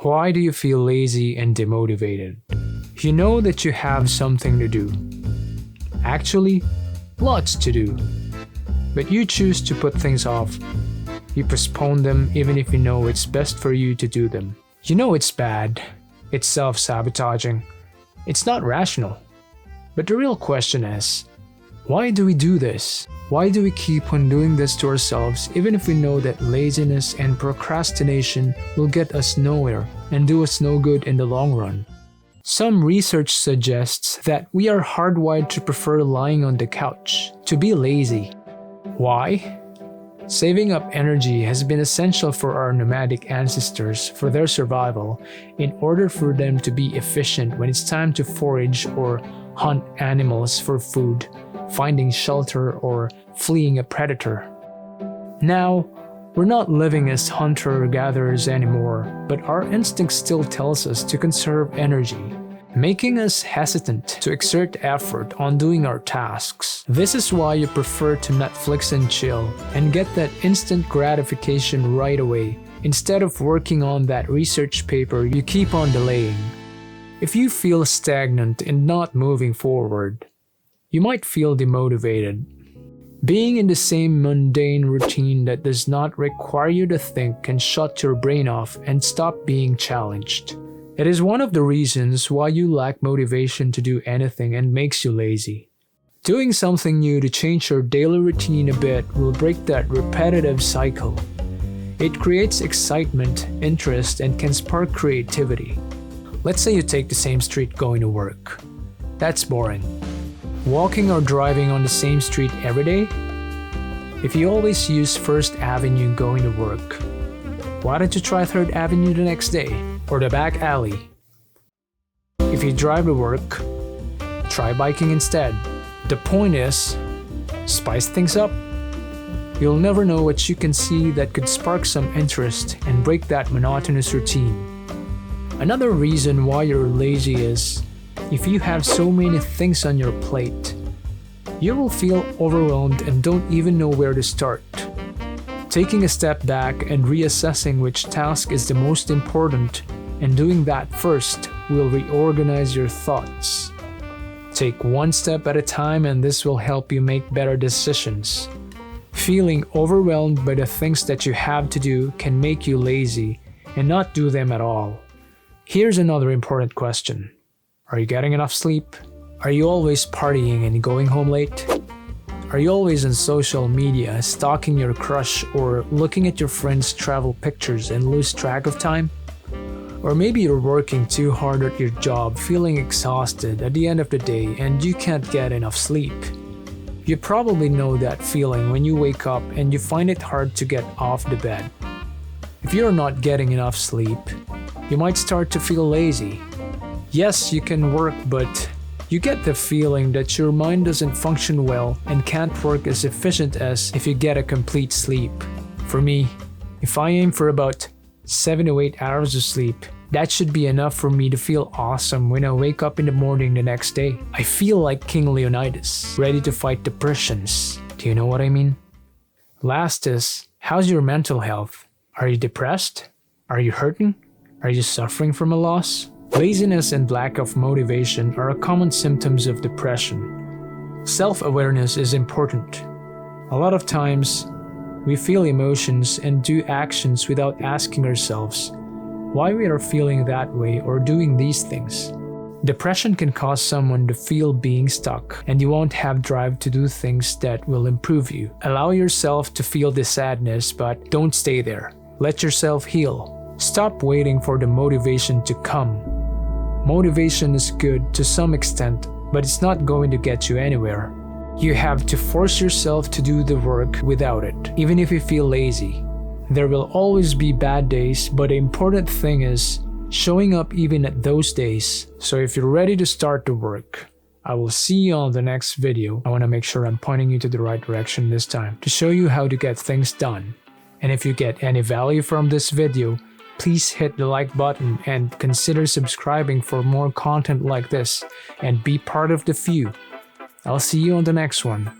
Why do you feel lazy and demotivated? You know that you have something to do. Actually, lots to do. But you choose to put things off. You postpone them even if you know it's best for you to do them. You know it's bad. It's self-sabotaging. It's not rational. But the real question is, why do we do this? Why do we keep on doing this to ourselves even if we know that laziness and procrastination will get us nowhere and do us no good in the long run? Some research suggests that we are hardwired to prefer lying on the couch, to be lazy. Why? Saving up energy has been essential for our nomadic ancestors for their survival in order for them to be efficient when it's time to forage or hunt animals for food, finding shelter, or fleeing a predator. Now, we're not living as hunter-gatherers anymore, but our instinct still tells us to conserve energy, making us hesitant to exert effort on doing our tasks. This is why you prefer to Netflix and chill and get that instant gratification right away, instead of working on that research paper you keep on delaying. If you feel stagnant and not moving forward, you might feel demotivated. Being in the same mundane routine that does not require you to think can shut your brain off and stop being challenged. It is one of the reasons why you lack motivation to do anything and makes you lazy. Doing something new to change your daily routine a bit will break that repetitive cycle. It creates excitement, interest, and can spark creativity. Let's say you take the same street going to work. That's boring. Walking or driving on the same street every day? If you always use First Avenue going to work, why don't you try Third Avenue the next day, or the back alley? If you drive to work, try biking instead. The point is, spice things up. You'll never know what you can see that could spark some interest and break that monotonous routine. Another reason why you're lazy is, if you have so many things on your plate, you will feel overwhelmed and don't even know where to start. Taking a step back and reassessing which task is the most important and doing that first will reorganize your thoughts. Take one step at a time and this will help you make better decisions. Feeling overwhelmed by the things that you have to do can make you lazy and not do them at all. Here's another important question. Are you getting enough sleep? Are you always partying and going home late? Are you always on social media stalking your crush or looking at your friends' travel pictures and lose track of time? Or maybe you're working too hard at your job, feeling exhausted at the end of the day and you can't get enough sleep. You probably know that feeling when you wake up and you find it hard to get off the bed. If you're not getting enough sleep, you might start to feel lazy. Yes, you can work, but you get the feeling that your mind doesn't function well and can't work as efficient as if you get a complete sleep. For me, if I aim for about 7 to 8 hours of sleep, that should be enough for me to feel awesome when I wake up in the morning the next day. I feel like King Leonidas, ready to fight the Persians. Do you know what I mean? Last is, how's your mental health? Are you depressed? Are you hurting? Are you suffering from a loss? Laziness and lack of motivation are common symptoms of depression. Self-awareness is important. A lot of times, we feel emotions and do actions without asking ourselves why we are feeling that way or doing these things. Depression can cause someone to feel being stuck, and you won't have drive to do things that will improve you. Allow yourself to feel the sadness, but don't stay there. Let yourself heal. Stop waiting for the motivation to come. Motivation is good to some extent, but it's not going to get you anywhere. You have to force yourself to do the work without it, even if you feel lazy. There will always be bad days, but the important thing is showing up even at those days. So if you're ready to start the work, I will see you on the next video. I want to make sure I'm pointing you to the right direction this time to show you how to get things done. And if you get any value from this video, please hit the like button and consider subscribing for more content like this and be part of the few. I'll see you on the next one.